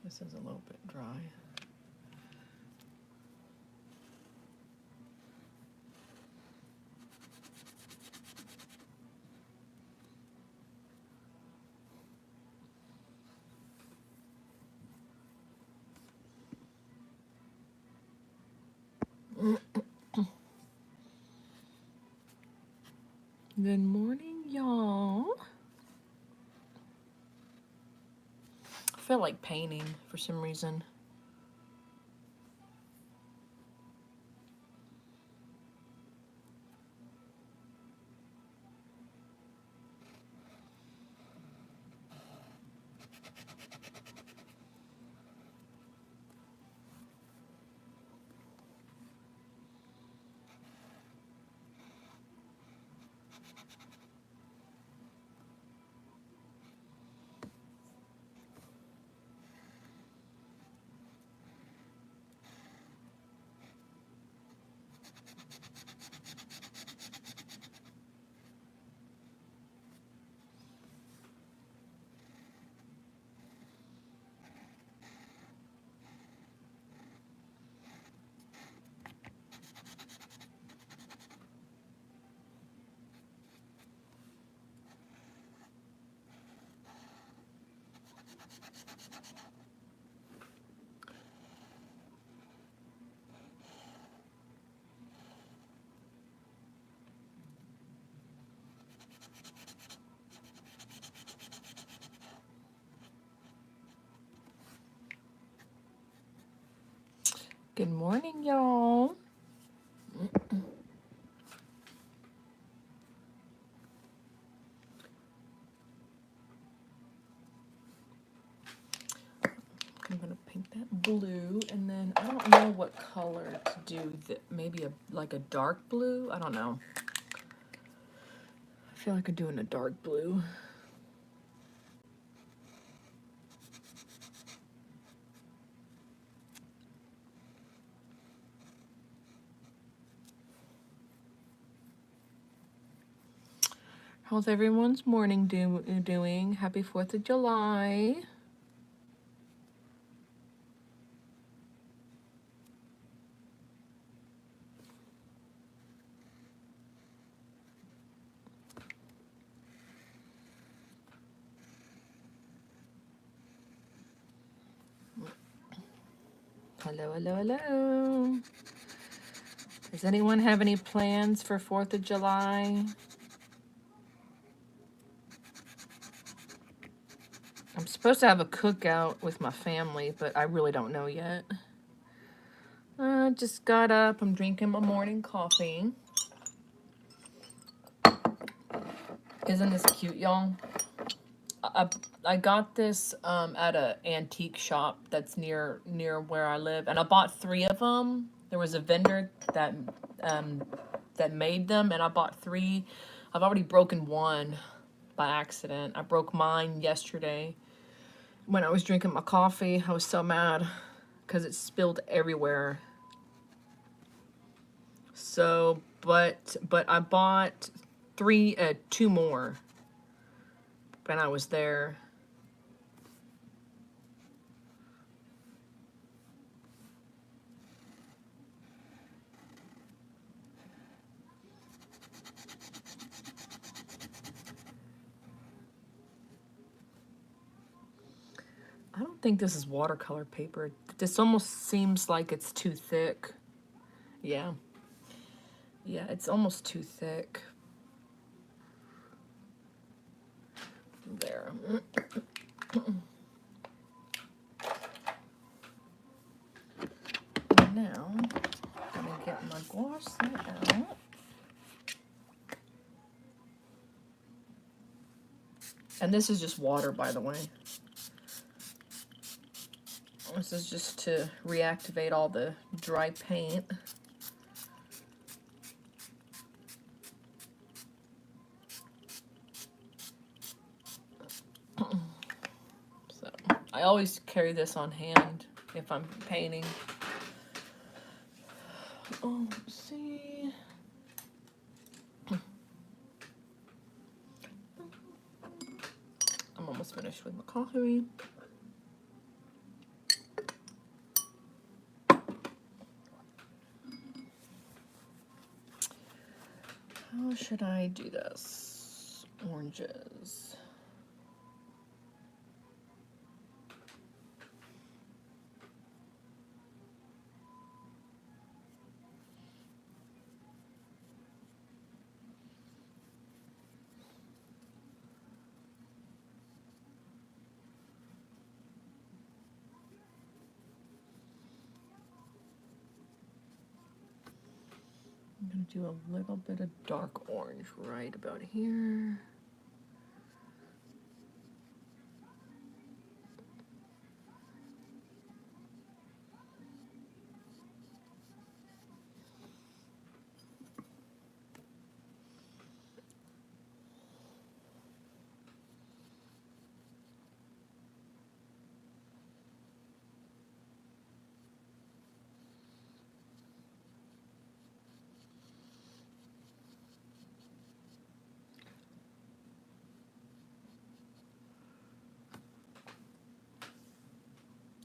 This is a little bit dry. Good morning, y'all. I feel like painting for some reason. Good morning, y'all. I'm gonna paint that blue, and then I don't know what color to do. Maybe like a dark blue. I don't know. I feel like I'm doing a dark blue. How's everyone's morning doing? Happy 4th of July. Hello, hello, hello. Does anyone have any plans for 4th of July? I'm supposed to have a cookout with my family, but I really don't know yet. Just got up. I'm drinking my morning coffee. Isn't this cute, y'all? I got this at an antique shop that's near where I live, and I bought 3 of them. There was a vendor that made them, and I bought 3. I've already broken 1 by accident. I broke mine yesterday when I was drinking my coffee. I was so mad because it spilled everywhere. So, but I bought 2 more when I was there. I don't think this is watercolor paper. This almost seems like it's too thick. Yeah. Yeah, it's almost too thick. There. Now, I'm gonna get my gouache set out. And this is just water, by the way. This is just to reactivate all the dry paint. So, I always carry this on hand if I'm painting. Oh, let's see. I'm almost finished with my coffee. How should I do this? Oranges. I'm going to do a little bit of dark orange right about here.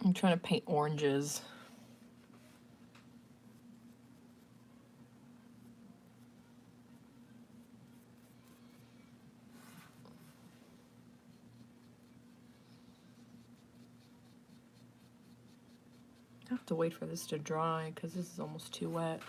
I'm trying to paint oranges. I have to wait for this to dry because this is almost too wet.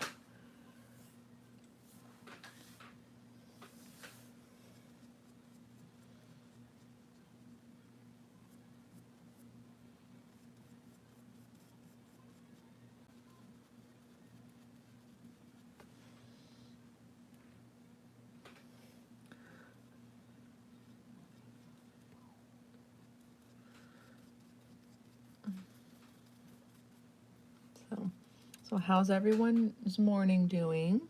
So how's everyone's morning doing?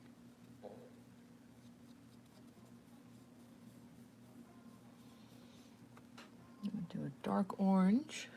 I'm going to do a dark orange.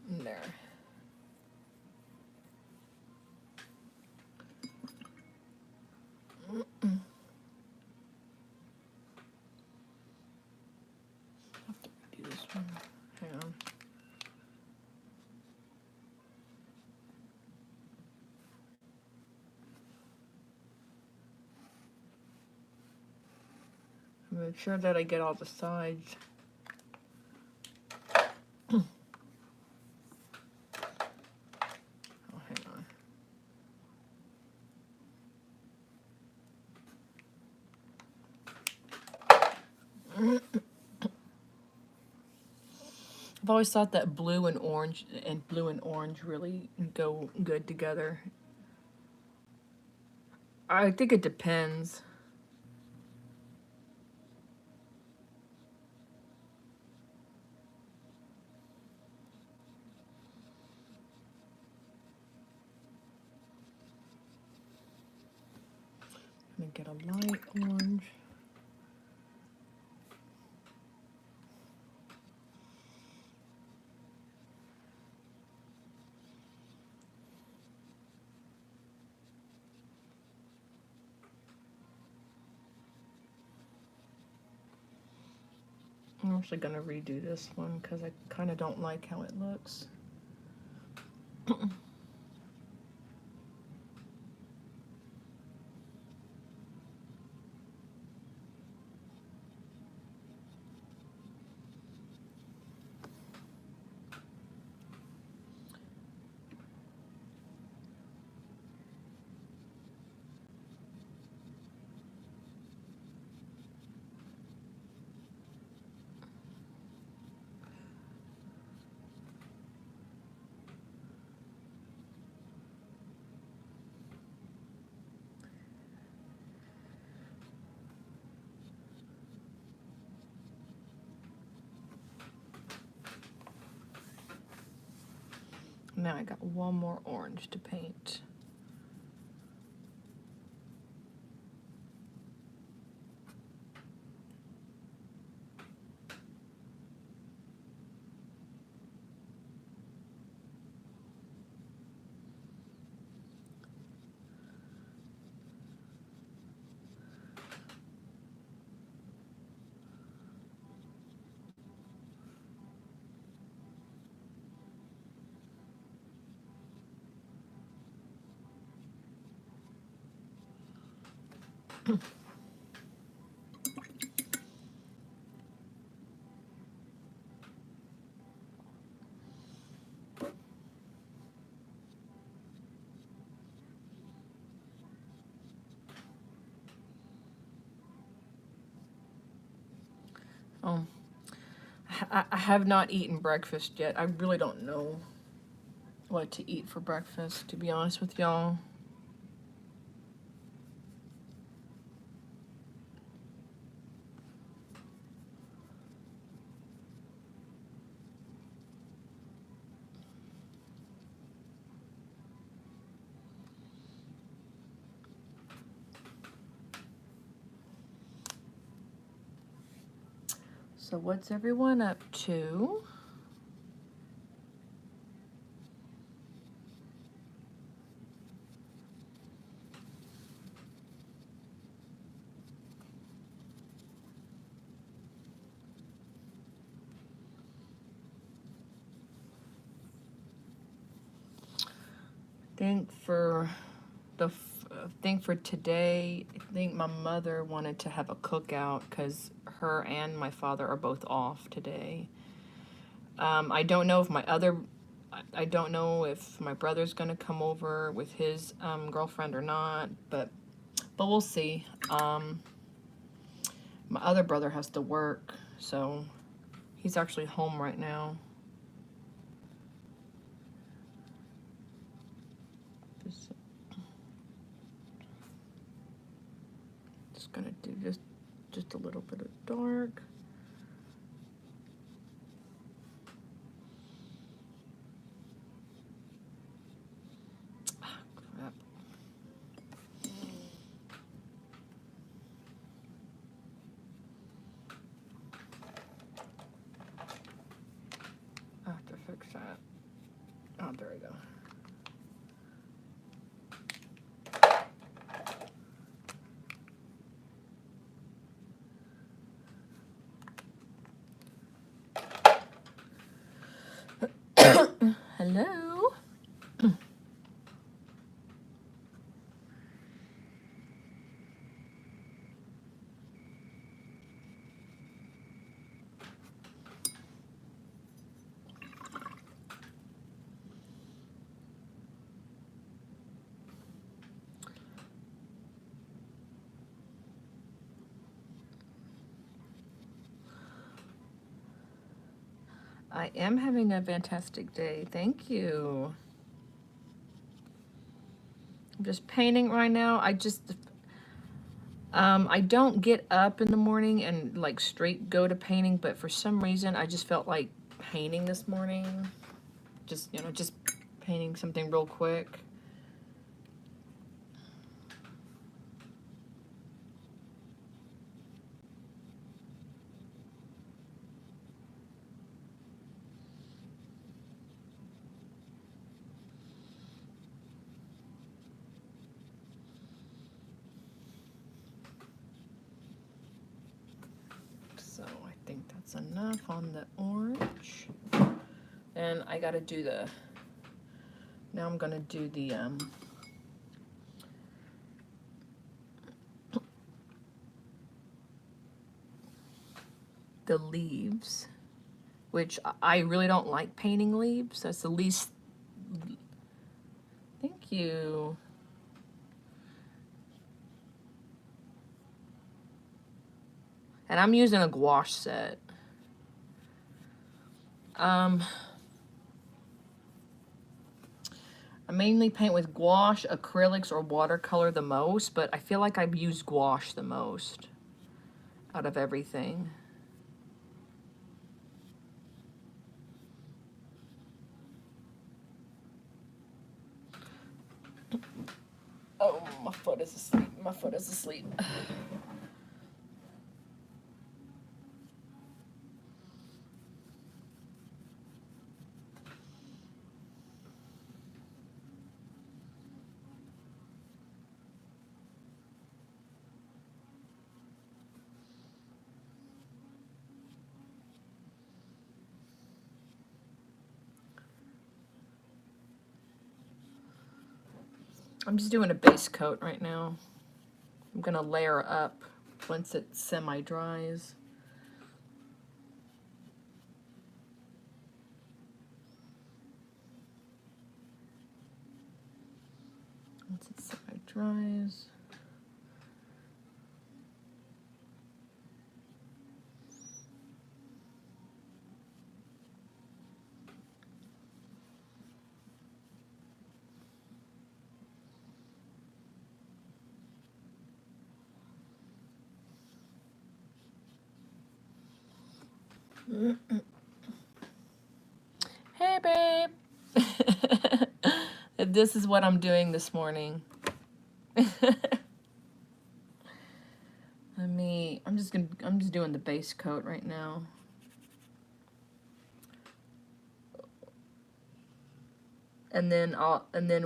There. I have to redo this one. Hang on. Make sure that I get all the sides. Oh, hang on. I've always thought that blue and orange really go good together. I think it depends. I'm gonna get a light orange. I'm actually gonna redo this one because I kind of don't like how it looks. Now I got one more orange to paint. Oh, I have not eaten breakfast yet. I really don't know what to eat for breakfast, to be honest with y'all. So what's everyone up to? Think for the thing for today, I think my mother wanted to have a cookout because her and my father are both off today. I don't know if I don't know if my brother's gonna come over with his girlfriend or not, but we'll see. My other brother has to work, so he's actually home right now. Just gonna do just a little bit of dark. Ah, crap. I have to fix that. Oh, there we go. Hello. I am having a fantastic day. Thank you. I'm just painting right now. I don't get up in the morning and like straight go to painting, but for some reason I just felt like painting this morning. Just painting something real quick. So I think that's enough on the orange. And I gotta do now I'm gonna do the leaves, which I really don't like painting leaves. That's the least. Thank you. And I'm using a gouache set. I mainly paint with gouache, acrylics, or watercolor the most, but I feel like I've used gouache the most out of everything. Oh, my foot is asleep. My foot is asleep. I'm just doing a base coat right now. I'm gonna layer up once it semi-dries. Once it semi-dries. Hey, babe. This is what I'm doing this morning. I'm just doing the base coat right now. And then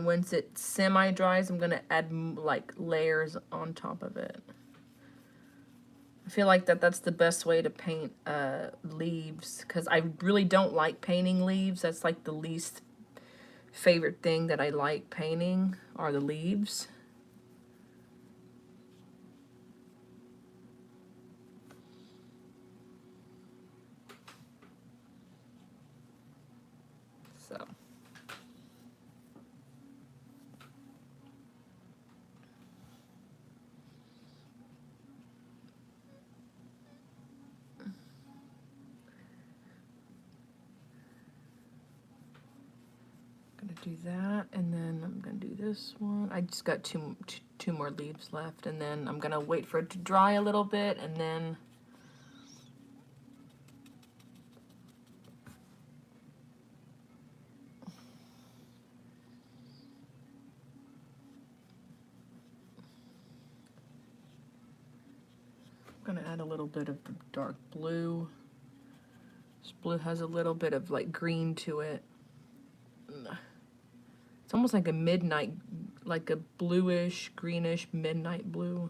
once it semi-dries, I'm gonna add like layers on top of it. I feel like that's the best way to paint leaves, because I really don't like painting leaves. That's like the least favorite thing that I like painting are the leaves. So I'm gonna do that, and then I'm gonna do this one. I just got two more leaves left, and then I'm gonna wait for it to dry a little bit, and then I'm gonna add a little bit of the dark blue. This blue has a little bit of like green to it. It's almost like a midnight, like a bluish, greenish midnight blue.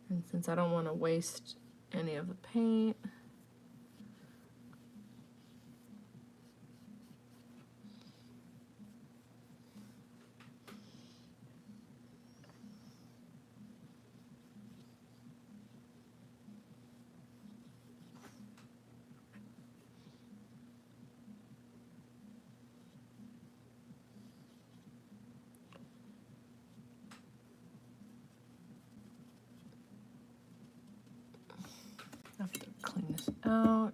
And since I don't want to waste any of the paint, I have to clean this out.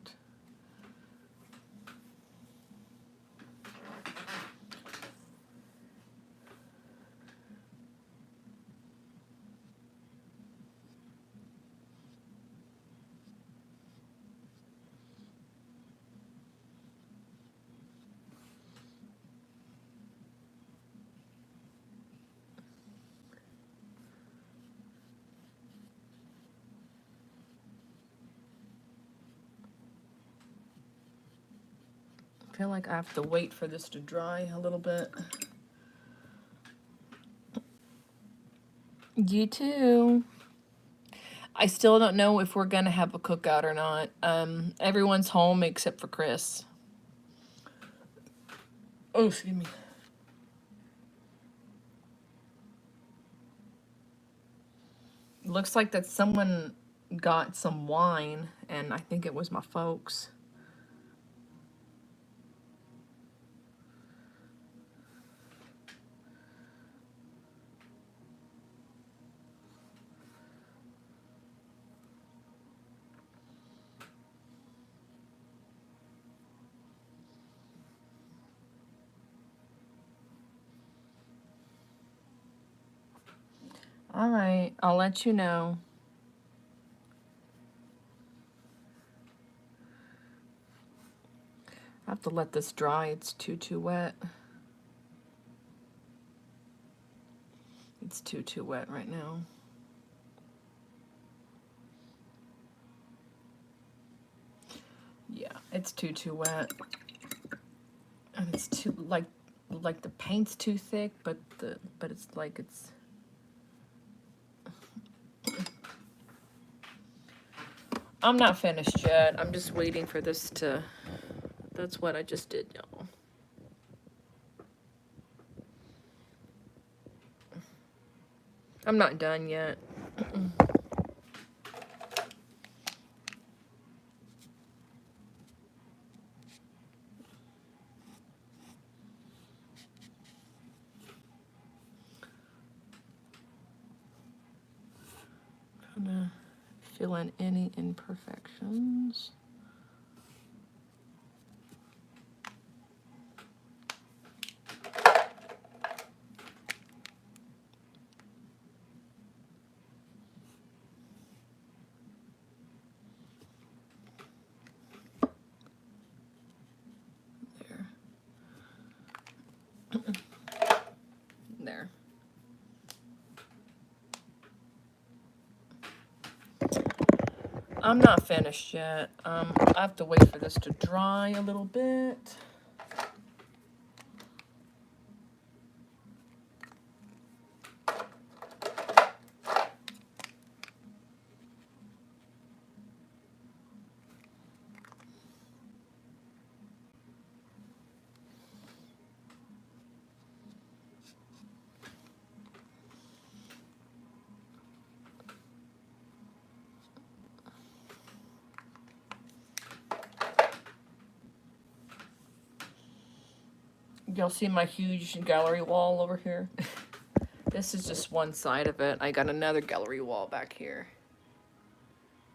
I feel like I have to wait for this to dry a little bit. You too. I still don't know if we're gonna have a cookout or not. Everyone's home except for Chris. Oh, excuse me. Looks like that someone got some wine, and I think it was my folks. All right, I'll let you know. I have to let this dry. It's too wet. It's too wet right now. Yeah, it's too wet. And it's too like the paint's too thick, but it's like it's I'm not finished yet. I'm just waiting for this to that's what I just did, y'all. I'm not done yet. Gonna fill in any imperfections. There. I'm not finished yet. I have to wait for this to dry a little bit. Y'all see my huge gallery wall over here? This is just one side of it. I got another gallery wall back here.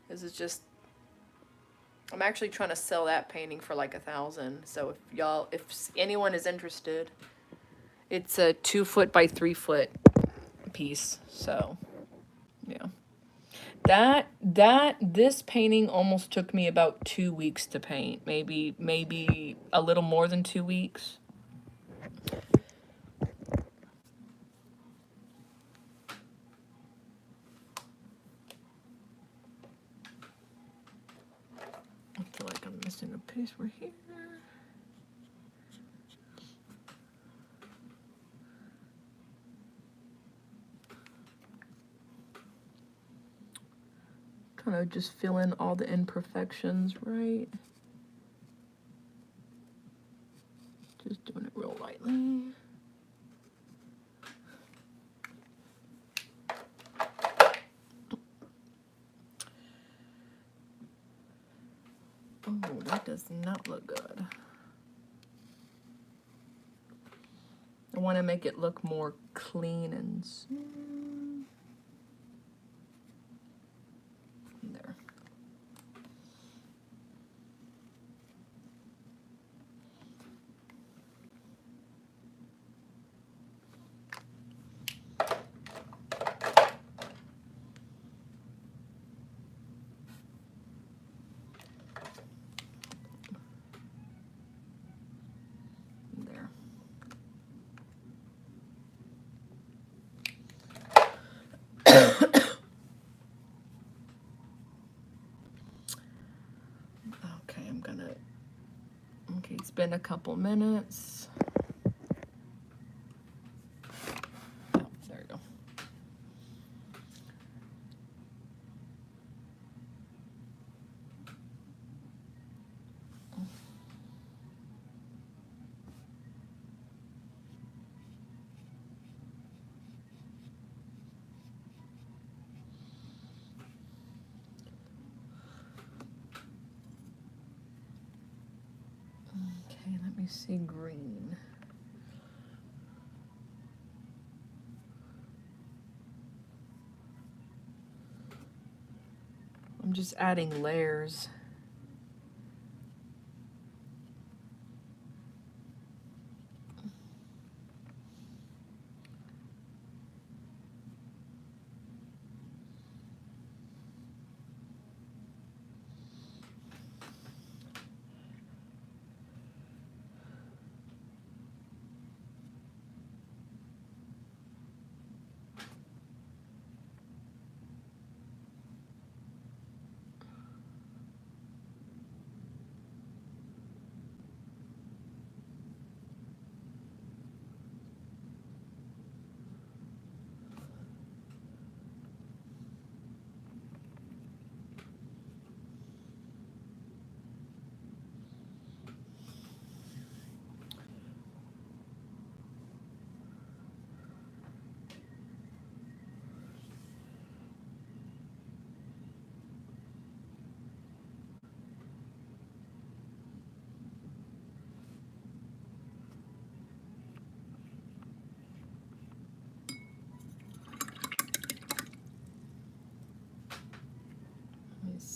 This is just, I'm actually trying to sell that painting for like $1,000. So if anyone is interested, it's a 2 foot by 3 foot piece. So, yeah. This painting almost took me about 2 weeks to paint. Maybe a little more than 2 weeks. I feel like I'm missing a piece right here. Kind of just fill in all the imperfections, right? Just doing it real lightly. Oh, that does not look good. I want to make it look more clean and smooth. There. There. Okay, okay, it's been a couple minutes. Oh, there we go. Okay, let me see green. I'm just adding layers.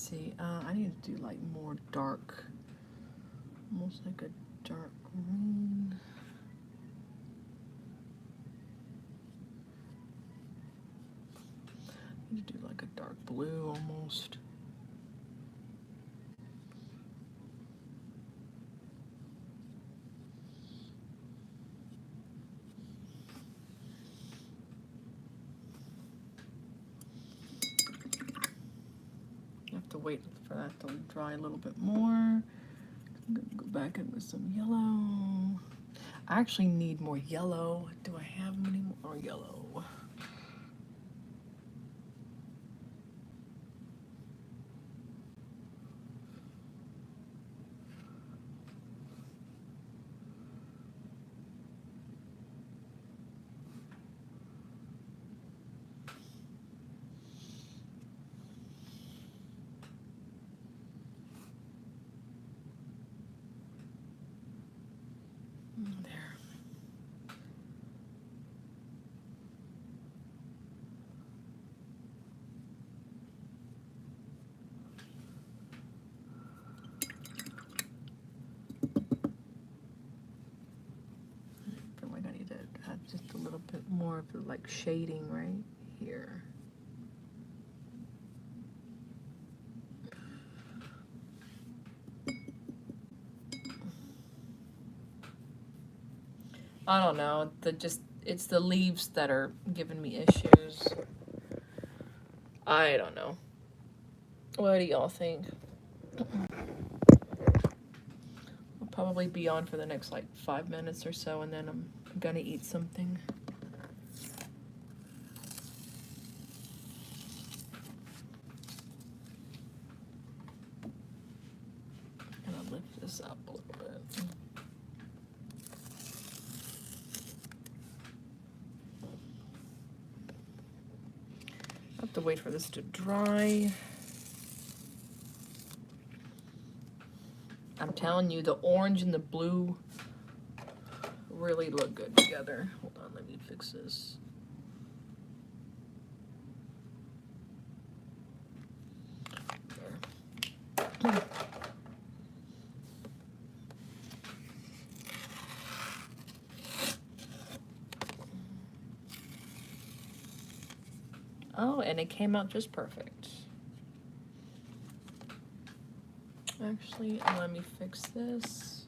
see. I need to do like more dark, almost like a dark green. I need to do like a dark blue almost. Have to wait for that to dry a little bit more. I'm gonna go back in with some yellow. I actually need more yellow. Do I have any more yellow? There. I feel like I need to add just a little bit more of the like shading right here. I don't know. It's the leaves that are giving me issues. I don't know. What do y'all think? I'll probably be on for the next like 5 minutes or so, and then I'm gonna eat something. I'm gonna lift this up a little bit. I have to wait for this to dry. I'm telling you, the orange and the blue really look good together. Hold on, let me fix this. There. Oh, and it came out just perfect. Actually, let me fix this.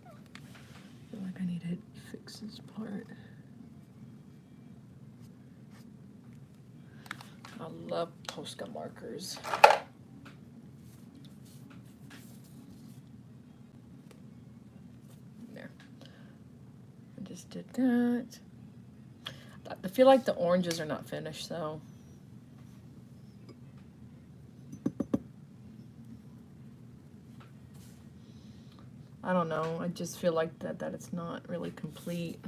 I feel like I need to fix this part. I love Posca markers. There. I just did that. I feel like the oranges are not finished though. I don't know. I just feel like that it's not really complete.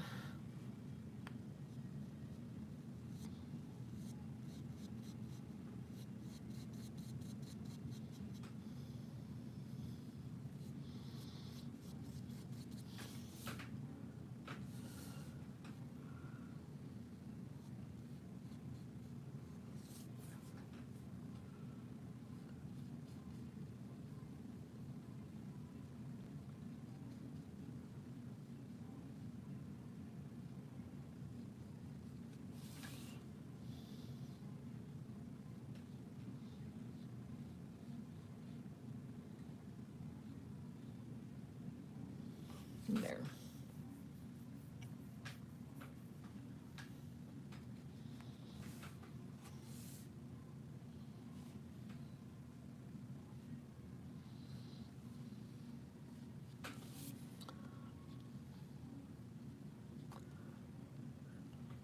There.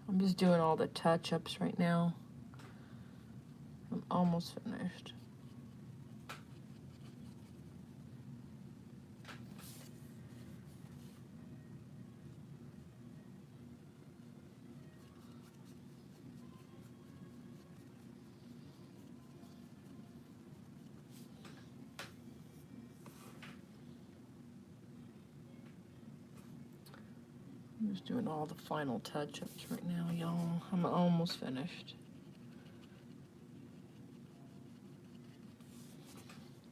I'm just doing all the touch-ups right now. I'm almost finished. I'm just doing all the final touch-ups right now, y'all. I'm almost finished.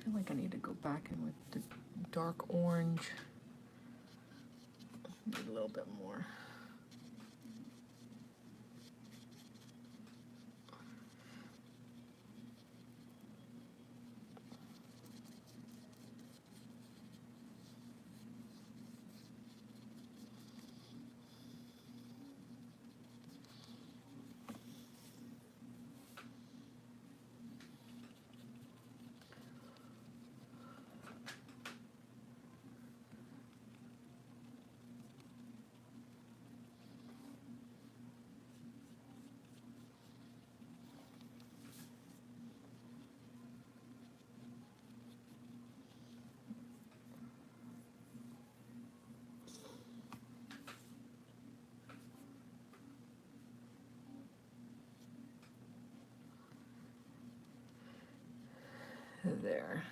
I feel like I need to go back in with the dark orange. Need a little bit more. There.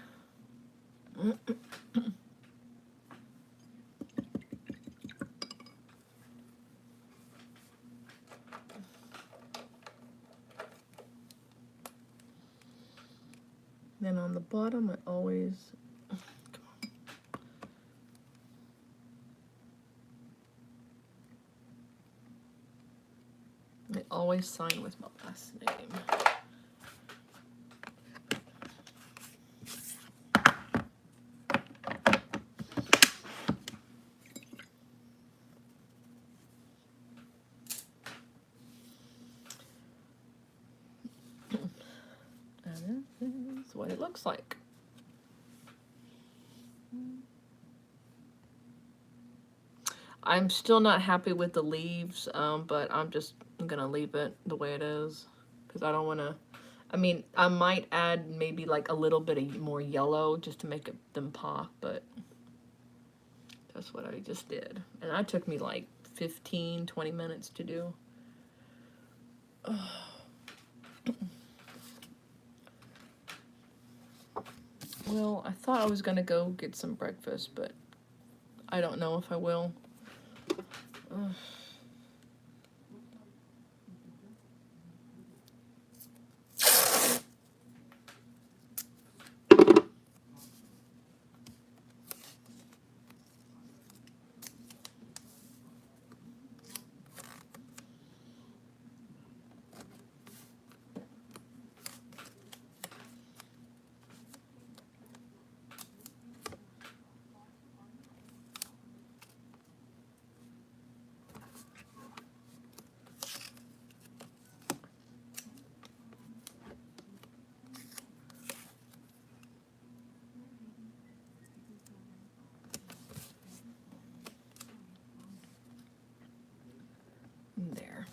Then on the bottom, I always, sign with my last name. And this is what it looks like. I'm still not happy with the leaves, but I'm just gonna leave it the way it is because I don't want to. I mean, I might add maybe like a little bit of more yellow just to make them pop, but that's what I just did. And that took me like 15-20 minutes to do. Well, I thought I was gonna go get some breakfast, but I don't know if I will. There.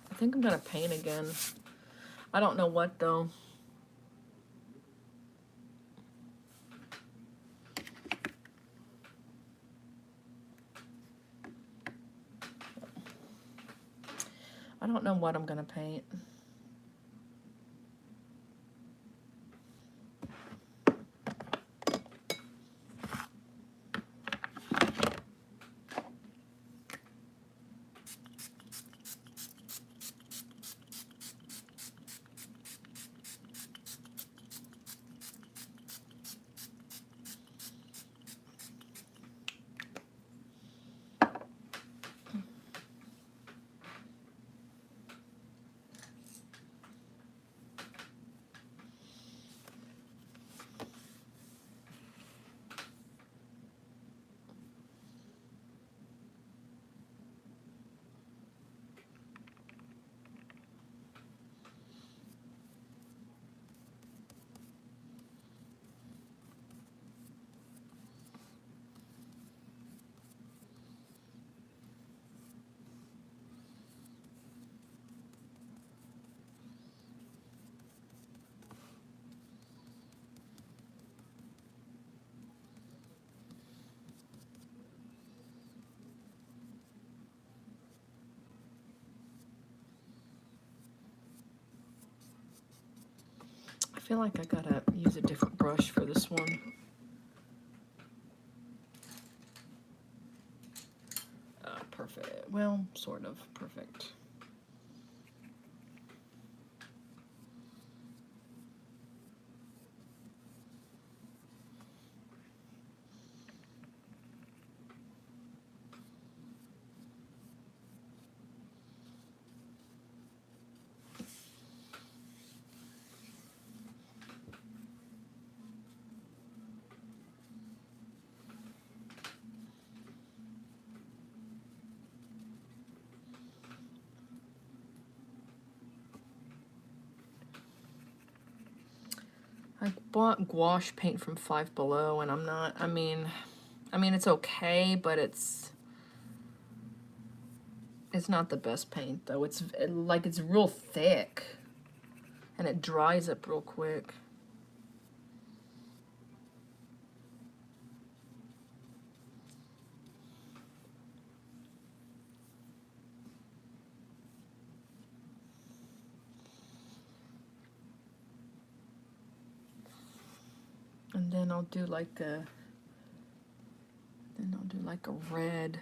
I think I'm gonna paint again. I don't know what though. I don't know what I'm gonna paint. I feel like I gotta use a different brush for this one. Perfect. perfect. Well, sort of perfect. I bought gouache paint from Five Below, and I'm not, I mean, it's okay, but it's not the best paint, though. It's like, it's real thick, and it dries up real quick. And then I'll do like a, red.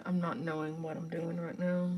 I'm not knowing what I'm doing right now.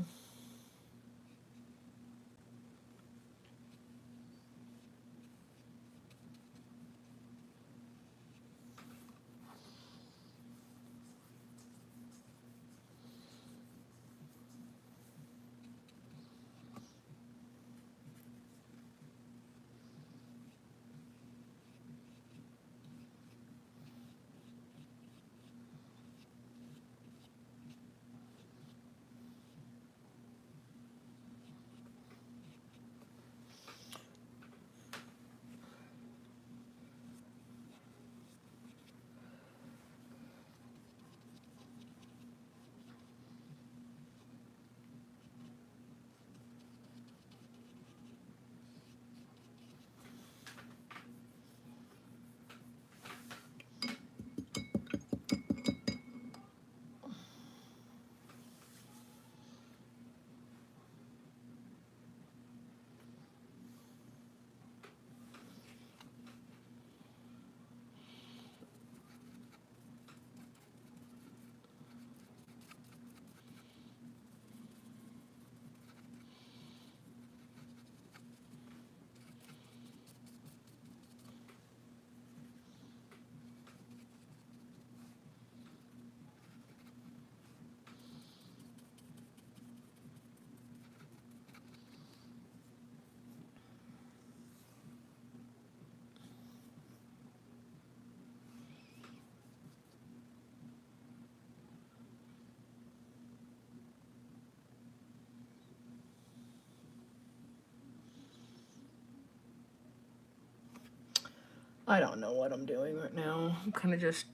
I don't know what I'm doing right now. I'm kind of just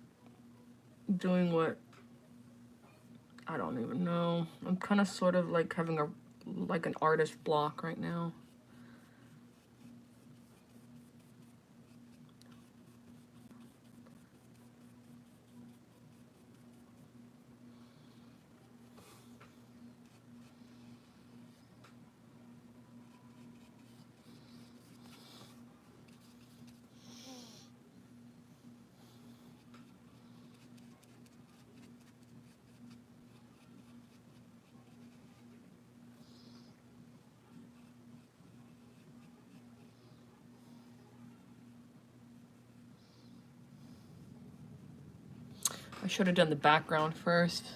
doing what I don't even know. I'm kind of sort of like having a like an artist block right now. I should have done the background first.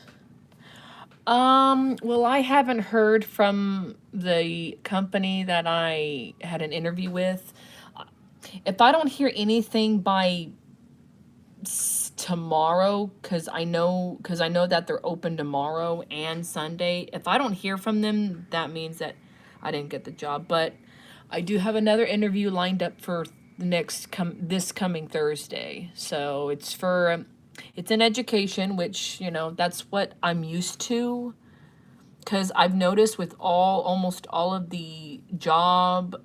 Well, I haven't heard from the company that I had an interview with. If I don't hear anything by tomorrow, because I know that they're open tomorrow and Sunday. If I don't hear from them, that means that I didn't get the job. But I do have another interview lined up for the this coming Thursday. So it's in education, which that's what I'm used to. Because I've noticed with almost all of the jobs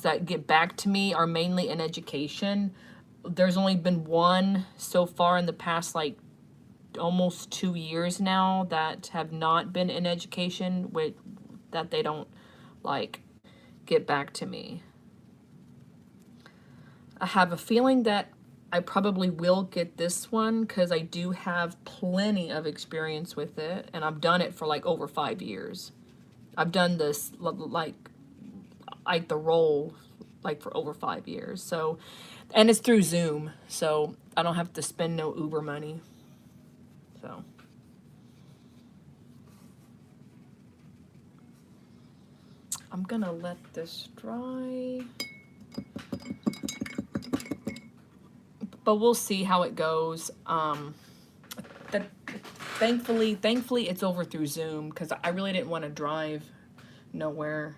that get back to me are mainly in education. There's only been one so far in the past like almost 2 years now that have not been in education, with that they don't like get back to me. I have a feeling that I probably will get this one because I do have plenty of experience with it, and I've done it for like over 5 years. I've done this like the role like for over 5 years. So, and it's through Zoom, so I don't have to spend no Uber money. So I'm gonna let this dry, but we'll see how it goes. That thankfully it's over through Zoom because I really didn't want to drive nowhere.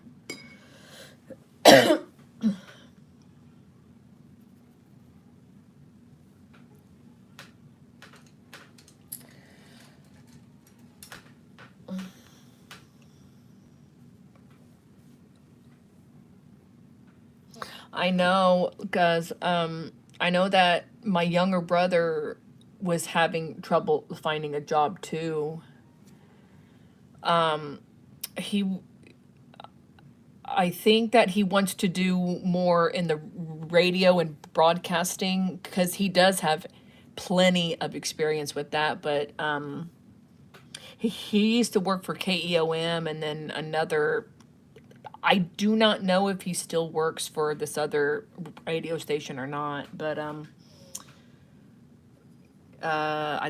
I know, because I know that my younger brother was having trouble finding a job too. He, I think that he wants to do more in the radio and broadcasting because he does have plenty of experience with that. But he used to work for KEOM and then another. I do not know if he still works for this other radio station or not, but I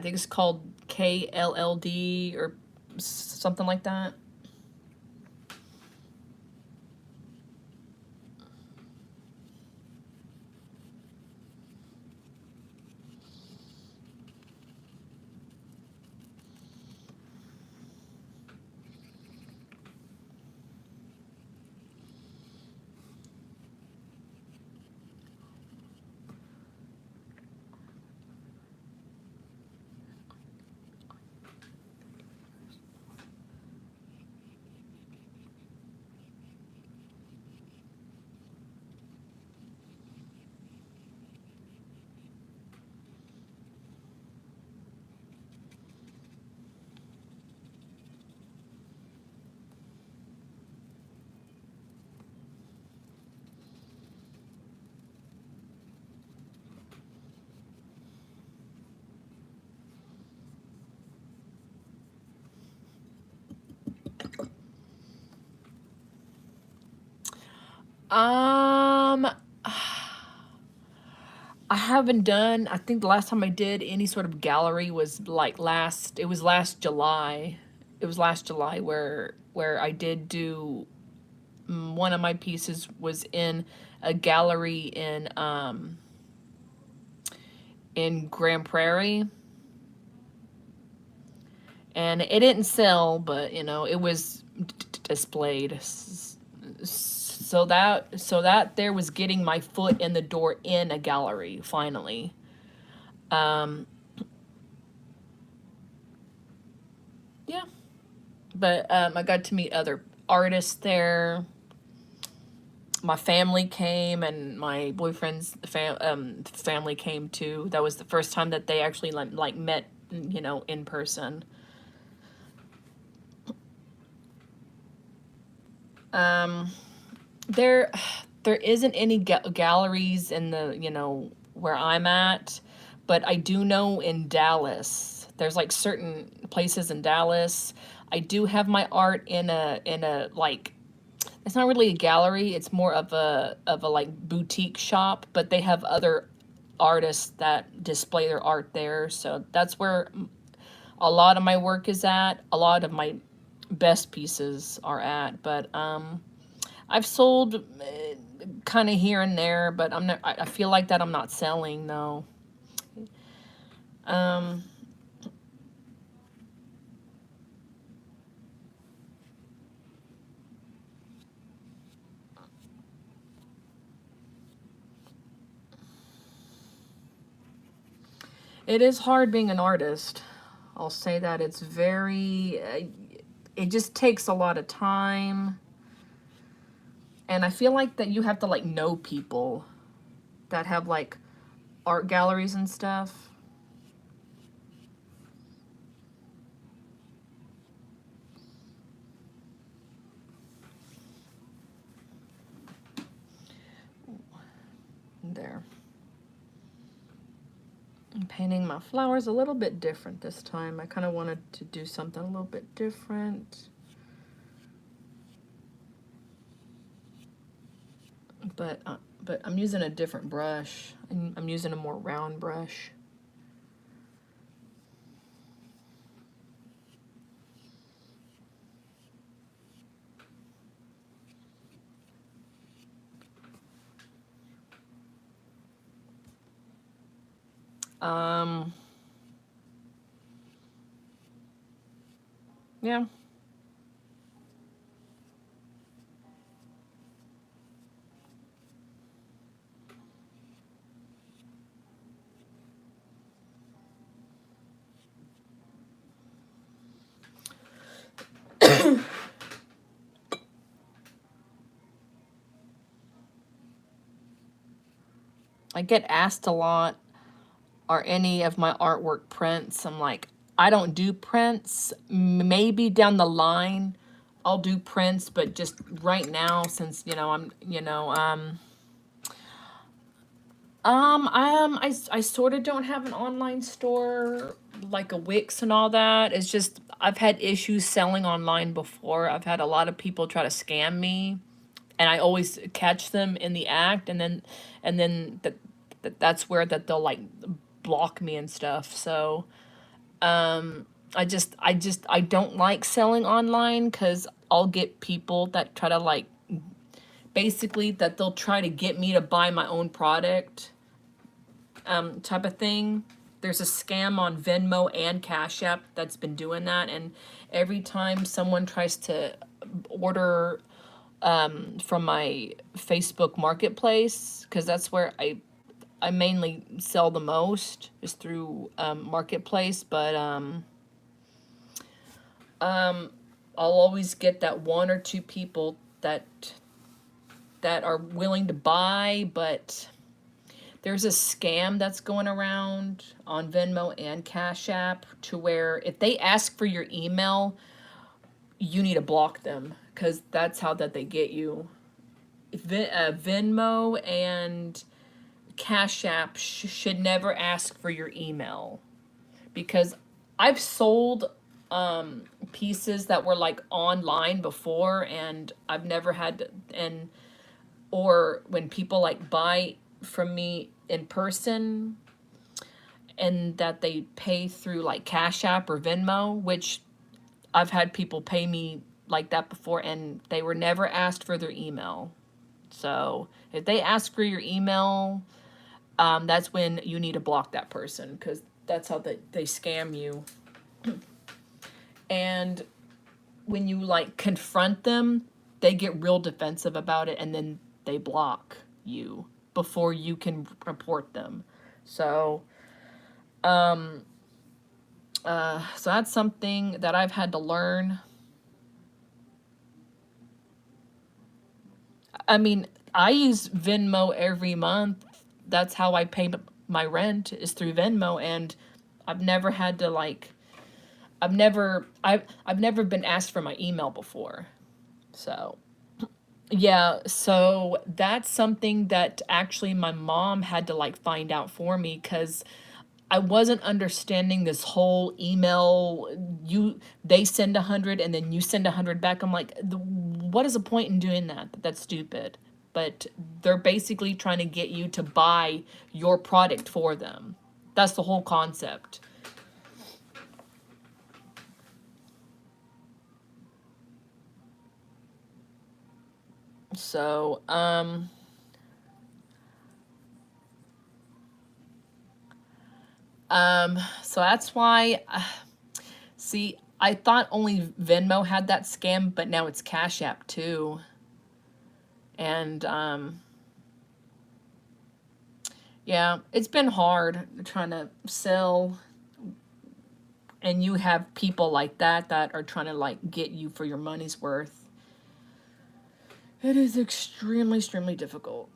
think it's called KLLD or something like that. Um, I haven't done. I think the last time I did any sort of gallery was like last. It was last July. It was last July where I did do one of my pieces was in a gallery in Grand Prairie, and it didn't sell, but it was displayed. So so that there was getting my foot in the door in a gallery finally. Um, yeah, but I got to meet other artists there. My family came, and my boyfriend's family came too. That was the first time that they actually like met, in person. Um, there there isn't any galleries in the, where I'm at, but I do know in Dallas there's like certain places in Dallas. I do have my art in a like, it's not really a gallery, it's more of a like boutique shop, but they have other artists that display their art there, so that's where a lot of my work is at, a lot of my best pieces are at. But I've sold kind of here and there, but I'm not. I feel like that I'm not selling though. Um, it is hard being an artist. I'll say that it's very. It just takes a lot of time, and I feel like that you have to like know people that have like art galleries and stuff. There. I'm painting my flowers a little bit different this time. I kind of wanted to do something a little bit different. But I'm using a different brush. I'm using a more round brush. Um, yeah. I get asked a lot, are any of my artwork prints? I'm like, I don't do prints. Maybe down the line I'll do prints, but just right now, since, I sort of don't have an online store like a Wix and all that. It's just I've had issues selling online before. I've had a lot of people try to scam me, and I always catch them in the act, and then that's where that they'll like block me and stuff. So I don't like selling online because I'll get people that try to like, basically that they'll try to get me to buy my own product, type of thing. There's a scam on Venmo and Cash App that's been doing that, and every time someone tries to order from my Facebook Marketplace, because that's where I mainly sell the most, is through Marketplace, but I'll always get that one or two people that are willing to buy, but there's a scam that's going around on Venmo and Cash App to where if they ask for your email, you need to block them, because that's how that they get you. Venmo and Cash App should never ask for your email, because I've sold pieces that were like online before, and I've never had to, and or when people like buy from me in person and that they pay through like Cash App or Venmo, which I've had people pay me like that before, and they were never asked for their email. So if they ask for your email, that's when you need to block that person, because that's how they scam you. And when you like confront them, they get real defensive about it, and then they block you before you can report them. So, so that's something that I've had to learn. I mean, I use Venmo every month. That's how I pay my rent, is through Venmo, and I've never had to like I've never been asked for my email before. So, yeah, so that's something that actually my mom had to like find out for me, cuz I wasn't understanding this whole email. They send 100 and then you send 100 back. I'm like, what is the point in doing that? That's stupid. But they're basically trying to get you to buy your product for them. That's the whole concept. So, so that's why, see, I thought only Venmo had that scam, but now it's Cash App too. And, yeah, it's been hard trying to sell, and you have people like that that are trying to like get you for your money's worth. It is extremely, extremely difficult.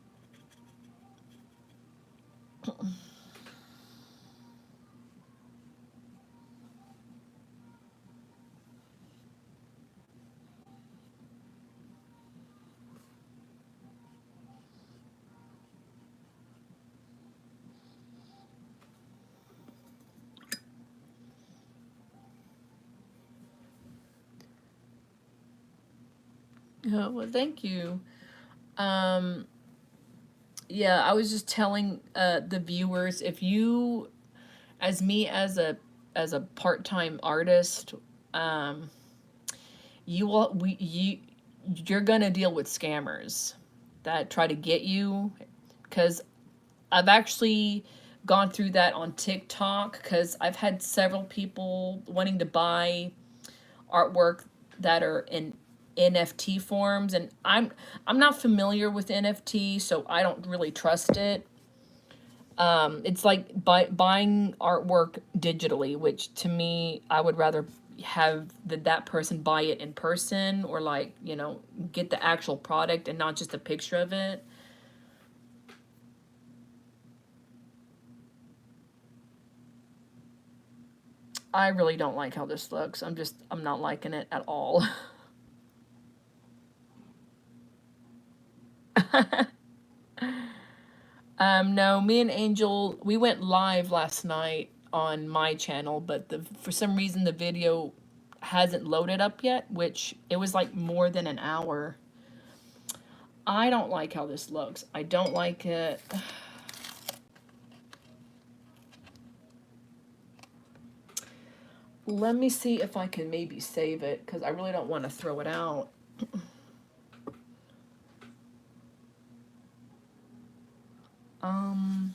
Oh, well, thank you. Um, yeah, I was just telling the viewers, if you, as me, as a part-time artist, um, you're gonna deal with scammers that try to get you, because I've actually gone through that on TikTok, because I've had several people wanting to buy artwork that are in NFT forms, and I'm not familiar with NFT, so I don't really trust it. It's like buying artwork digitally, which to me, I would rather have that person buy it in person, or like, get the actual product and not just a picture of it. I really don't like how this looks. I'm not liking it at all. No, me and Angel, we went live last night on my channel, but for some reason the video hasn't loaded up yet, which it was like more than an hour. I don't like how this looks. I don't like it. Let me see if I can maybe save it, because I really don't want to throw it out. Um,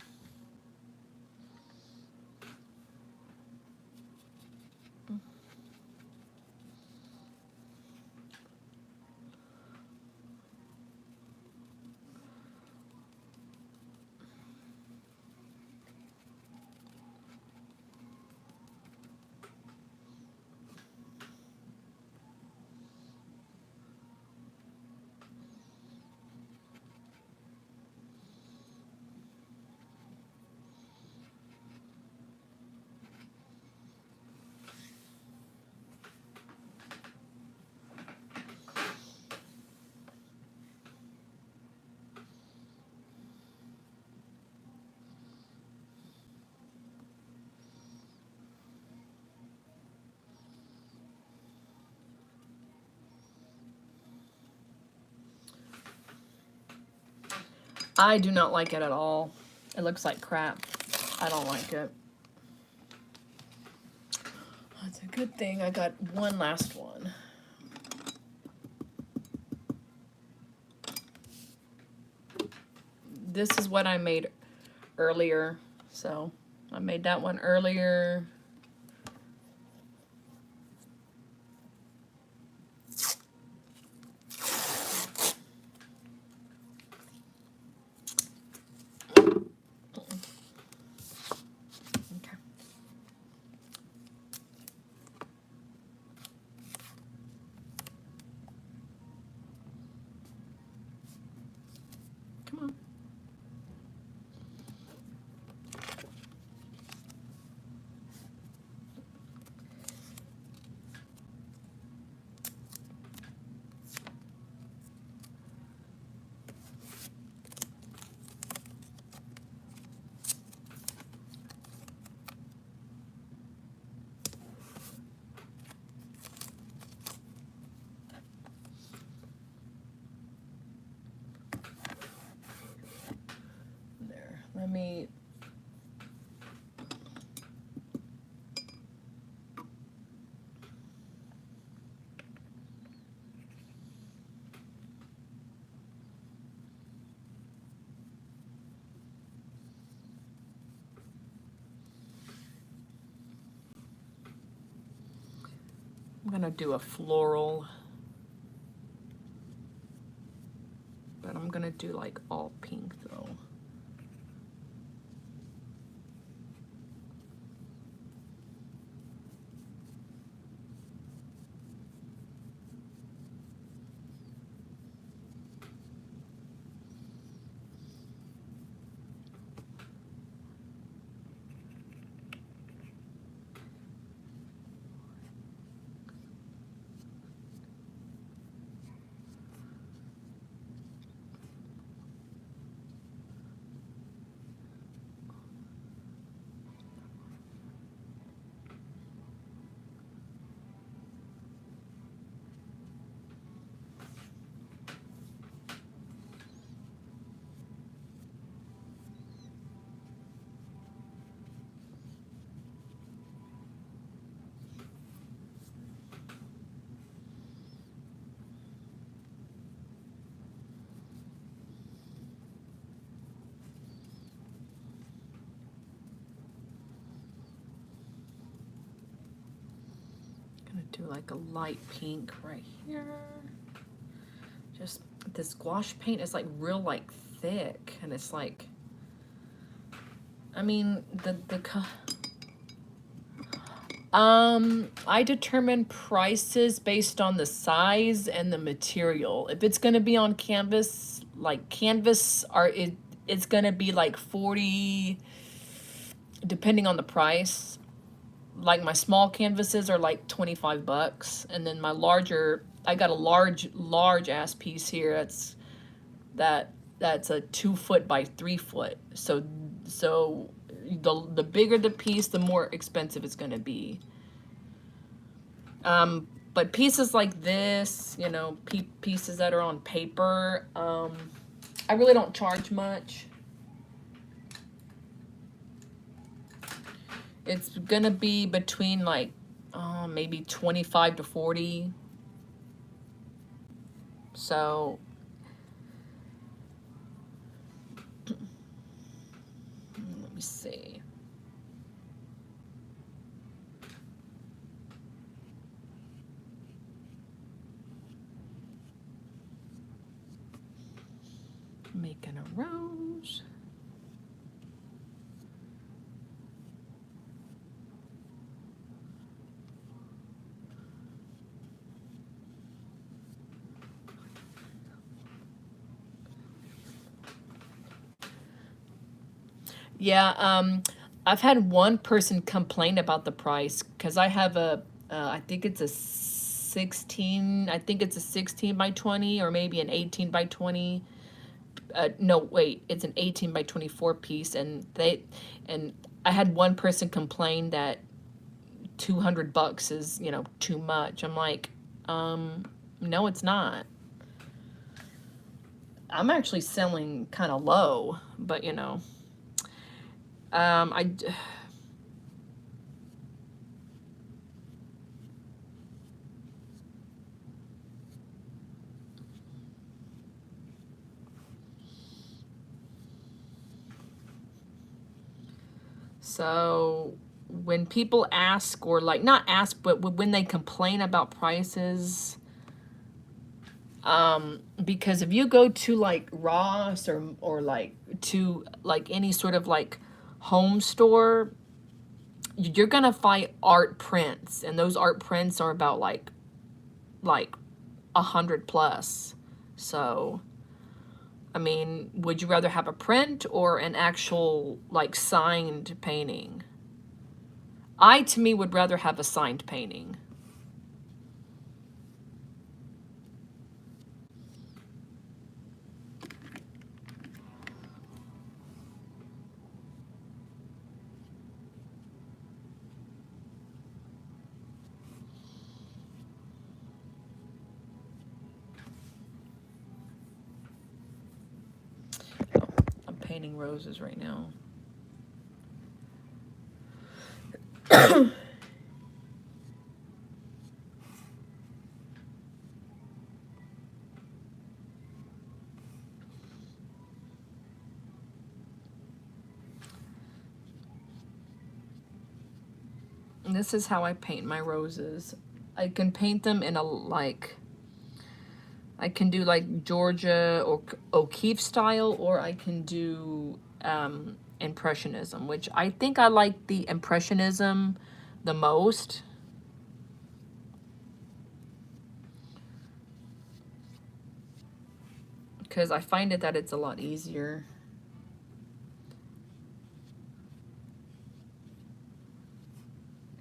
I do not like it at all. It looks like crap. I don't like it. It's a good thing I got one last one. This is what I made earlier. So I made that one earlier. me... I'm gonna do a floral, but I'm gonna do like all pink though. Do like a light pink right here. Just this gouache paint is like real like thick, and it's like, I mean I determine prices based on the size and the material. If it's gonna be on canvas, like canvas it's gonna be like 40, depending on the price. Like my small canvases are like 25 bucks, and then my larger, I got a large ass piece here that's a 2 foot by 3 foot. So the bigger the piece, the more expensive it's gonna be. But pieces like this, you know, pieces that are on paper, I really don't charge much. It's gonna be between like maybe 25 to 40. So let me see. Making a rose. Yeah, I've had one person complain about the price because I have I think it's a 16, I think it's a 16 by 20 or maybe an 18 by 20. No, wait, it's an 18 by 24 piece, and I had one person complain that 200 bucks is, you know, too much. I'm like, no, it's not. I'm actually selling kind of low, but you know, I so when people ask, or like not ask, but when they complain about prices, because if you go to like Ross or like to like any sort of like home store, you're gonna find art prints, and those art prints are about like 100 plus. So I mean, would you rather have a print or an actual like signed painting? To me, would rather have a signed painting. Oh, I'm painting roses right now. And this is how I paint my roses. I can paint them in a I can do like Georgia or O'Keeffe style, or I can do Impressionism, which I think I like the Impressionism the most. Because I find it that it's a lot easier.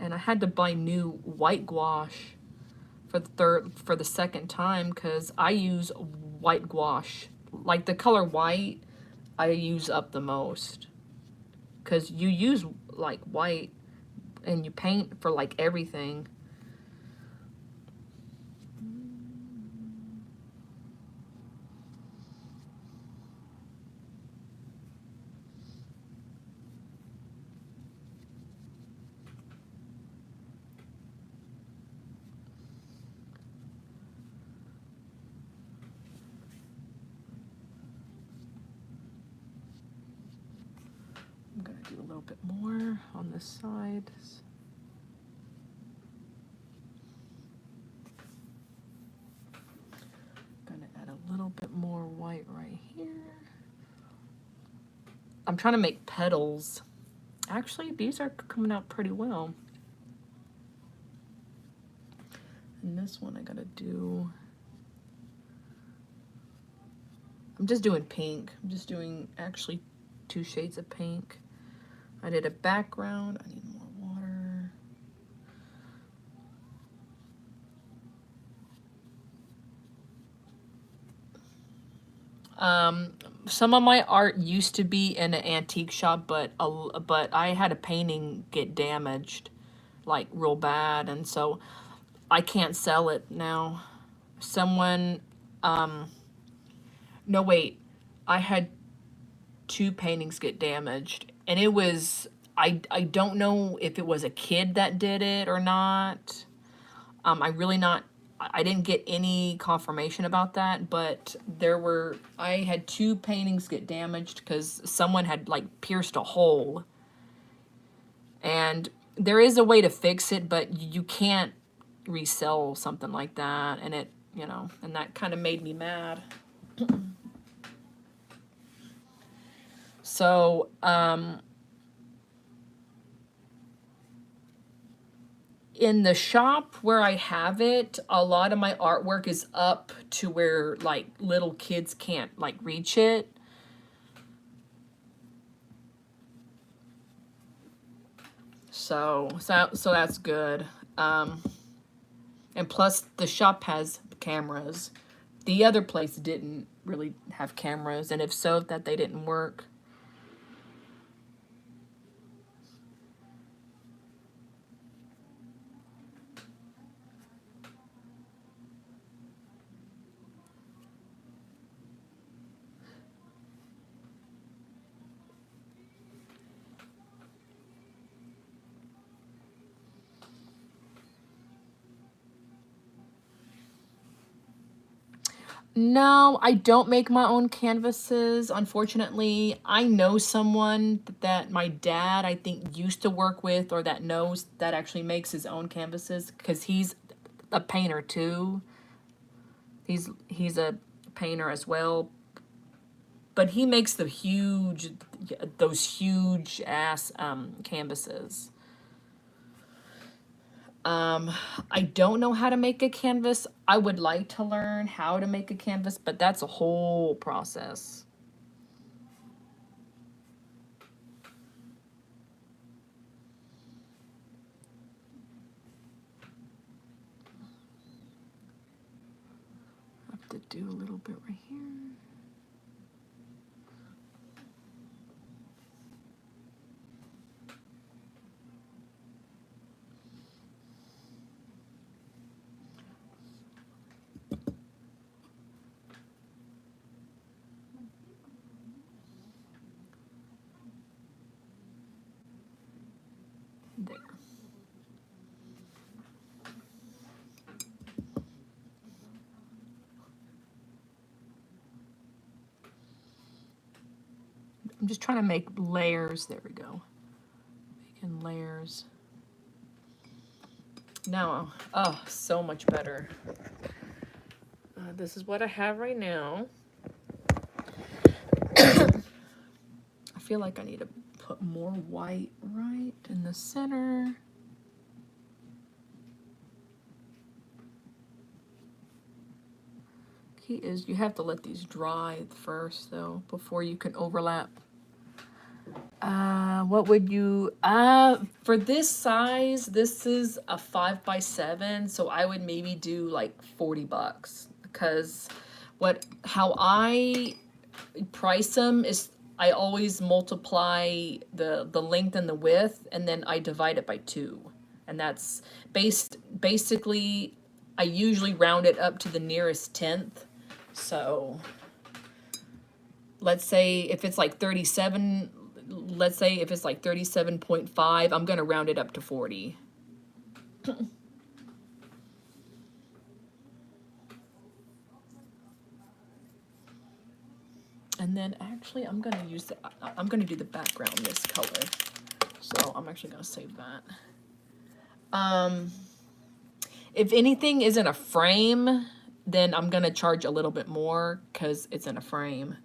And I had to buy new white gouache for the second time because I use white gouache. Like the color white, I use up the most. Because you use like white and you paint for like everything. I'm gonna do a little bit more on this side. Gonna add a little bit more white right here. I'm trying to make petals. Actually, these are coming out pretty well. And this one I gotta do. I'm just doing pink. I'm just doing actually 2 shades of pink. I did a background. I need more water. Some of my art used to be in an antique shop, but I had a painting get damaged, like real bad, and so I can't sell it now. Someone, no wait, I had 2 paintings get damaged, and it was I don't know if it was a kid that did it or not. I didn't get any confirmation about that, but I had 2 paintings get damaged because someone had like pierced a hole. And there is a way to fix it, but you can't resell something like that. And and that kind of made me mad. So, in the shop where I have it, a lot of my artwork is up to where like little kids can't like reach it. So that's good. And plus the shop has cameras. The other place didn't really have cameras, and if so, that they didn't work. No, I don't make my own canvases, unfortunately. I know someone that my dad, I think, used to work with, or that knows, that actually makes his own canvases because he's a painter too. He's a painter as well, but he makes those huge ass canvases. I don't know how to make a canvas. I would like to learn how to make a canvas, but that's a whole process. I have to do a little bit right here. There. I'm just trying to make layers. There we go. Making layers. Now, oh, so much better. This is what I have right now. I feel like I need to put more white right in the center. Key is you have to let these dry first though before you can overlap. What would you, for this size, this is a 5x7, so I would maybe do like $40 because how I price them is I always multiply the length and the width, and then I divide it by 2. And that's basically, I usually round it up to the nearest tenth. So let's say if it's like 37, let's say if it's like 37.5, I'm going to round it up to 40. And then actually I'm going to do the background this color. So I'm actually going to save that. If anything is in a frame, then I'm going to charge a little bit more because it's in a frame.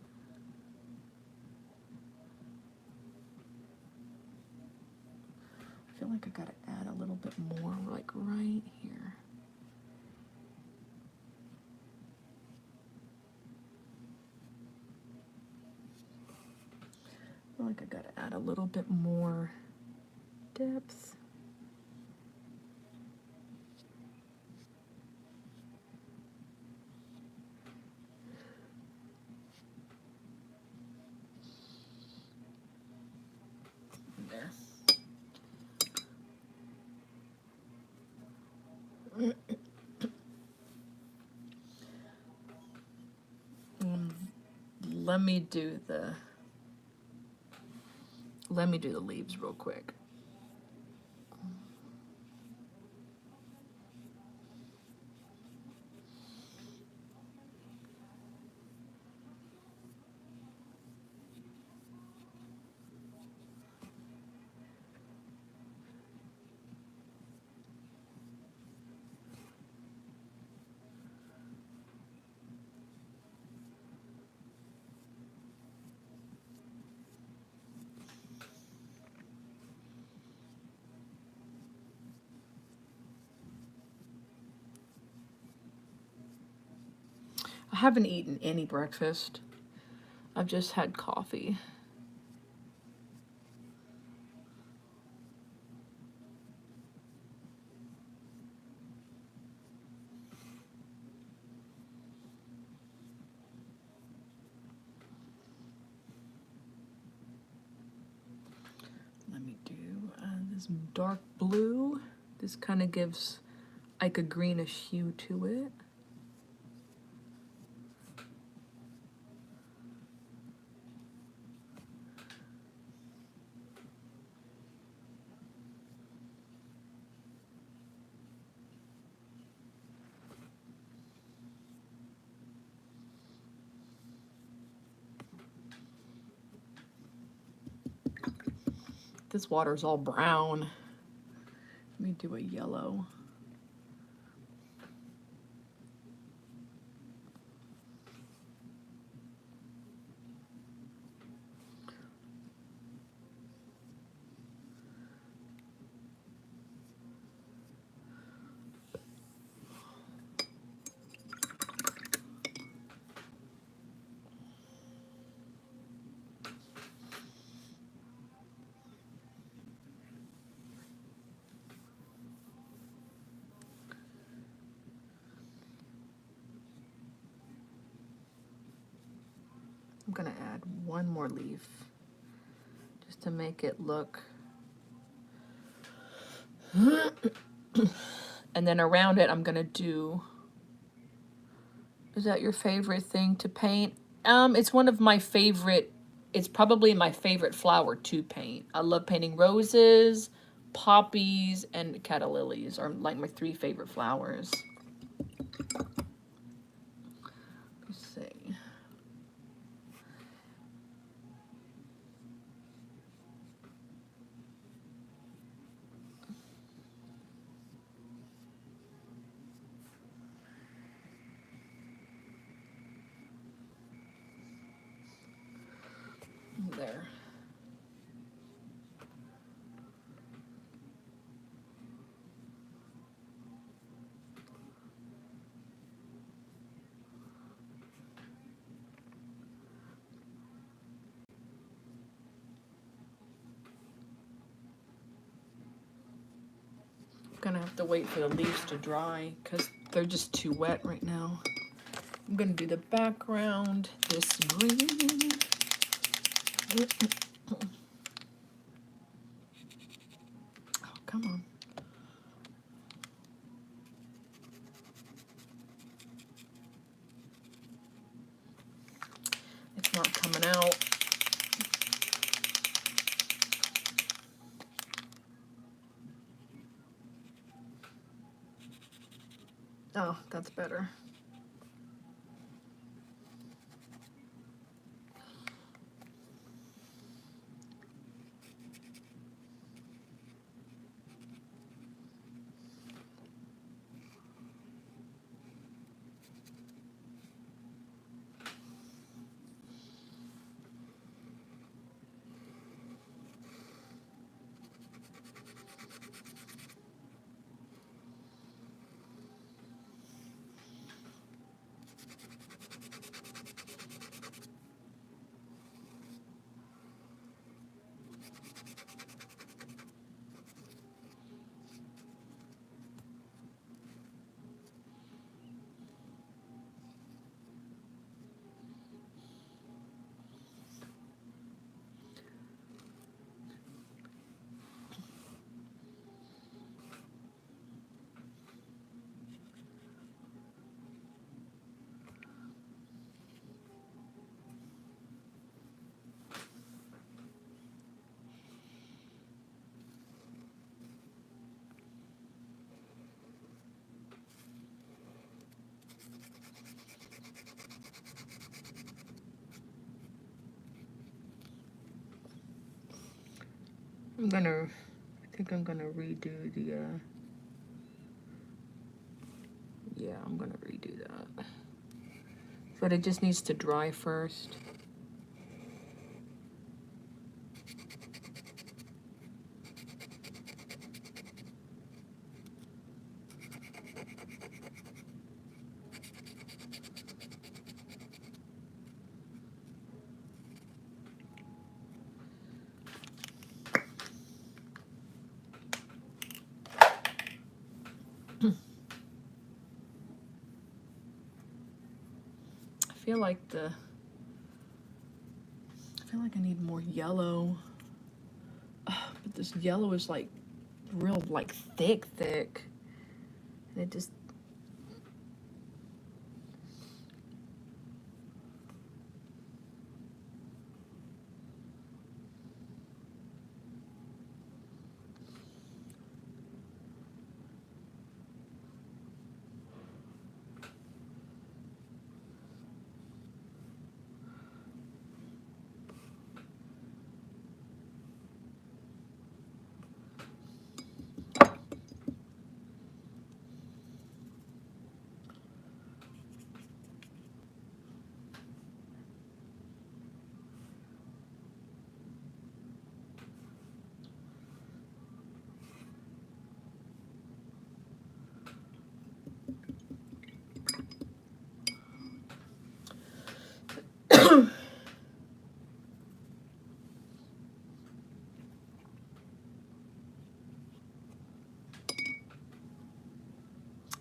I feel like I got to add a little bit more like right here. I feel like I got to add a little bit more depth. There. Let me do the leaves real quick. I haven't eaten any breakfast. I've just had coffee. Let me do this dark blue. This kind of gives like a greenish hue to it. This water's all brown. Let me do a yellow. I'm gonna add one more leaf just to make it look. And then around it, I'm gonna do, is that your favorite thing to paint? It's one of my favorite, it's probably my favorite flower to paint. I love painting roses, poppies, and cattlilies are like my 3 favorite flowers. Let's see. there. Gonna have to wait for the leaves to dry because they're just too wet right now. I'm gonna do the background, this green. Oh, come on. It's not coming out. Oh, that's better. I think I'm gonna redo the, yeah, I'm gonna redo that. But it just needs to dry first. I feel like I need more yellow. But this yellow is like real like thick. And it just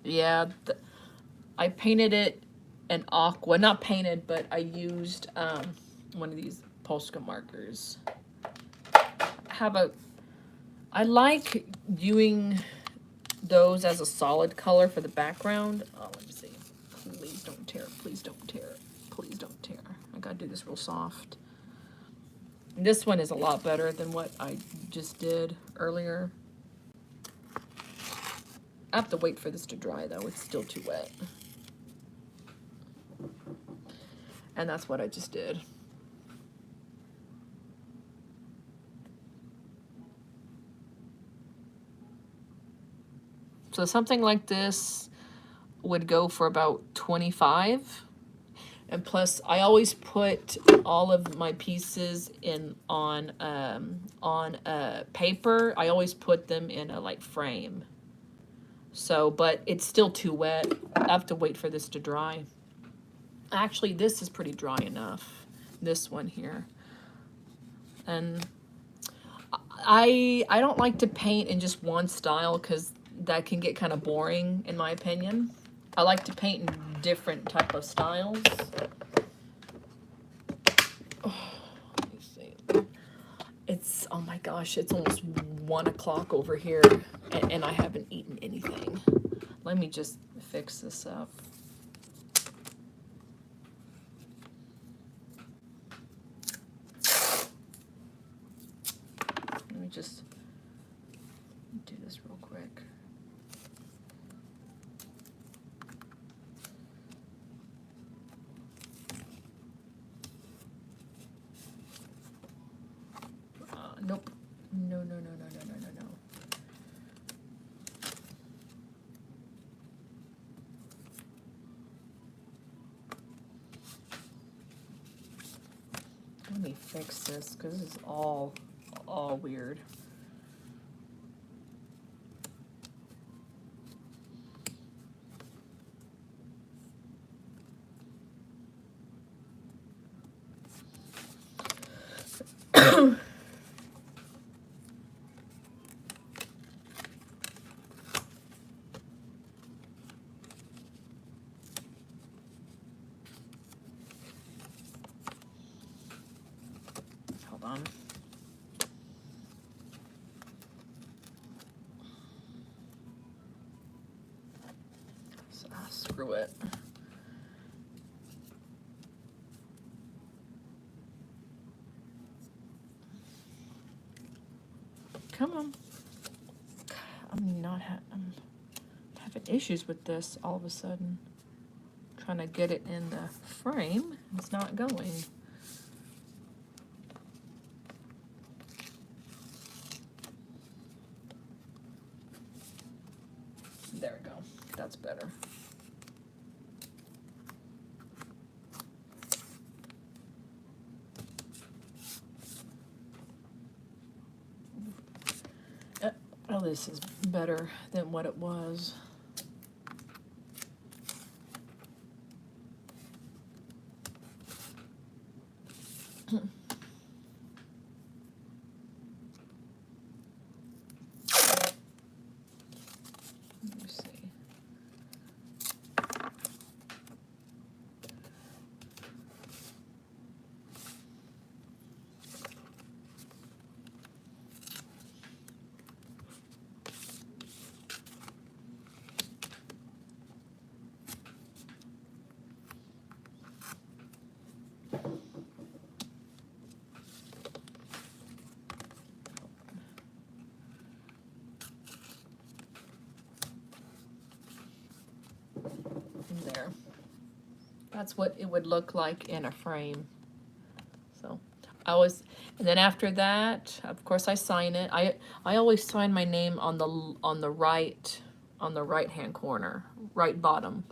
yeah, I painted it an aqua, not painted, but I used one of these Posca markers. I like doing those as a solid color for the background. Oh, let me see. Please don't tear it. Please don't tear it. Please don't tear. I gotta do this real soft. And this one is a lot better than what I just did earlier. I have to wait for this to dry though. It's still too wet. And that's what I just did. So something like this would go for about $25. And plus, I always put all of my pieces in on paper. I always put them in a like frame. So, but it's still too wet. I have to wait for this to dry. Actually, this is pretty dry enough. This one here. And I don't like to paint in just one style because that can get kind of boring in my opinion. I like to paint in different type of styles. Let me see. It's, oh my gosh, it's almost 1 o'clock over here and I haven't eaten anything. Let me just fix this up. Let me just do this real quick. Nope. No, no, no, no, no, no, no, no. Let me fix this because this is all weird. Hold on. Screw it. Come on. I'm having issues with this all of a sudden. Trying to get it in the frame. It's not going. There we go. That's better. Oh, this is better than what it was. Let me see. There. That's what it would look like in a frame. So I always, and then after that, of course, I sign it. I always sign my name on the right hand corner, right bottom.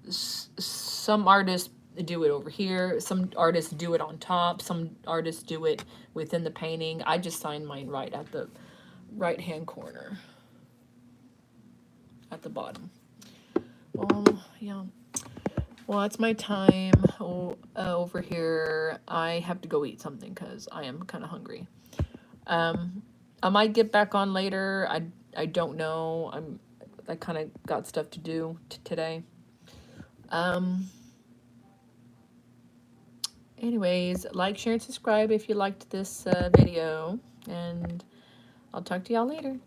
Some artists do it over here. Some artists do it on top. Some artists do it within the painting. I just sign mine right at the right hand corner, at the bottom. Yeah. Well, it's my time over here. I have to go eat something because I am kind of hungry. I might get back on later. I don't know. I kind of got stuff to do today. Anyways, like, share, and subscribe if you liked this video, and I'll talk to y'all later.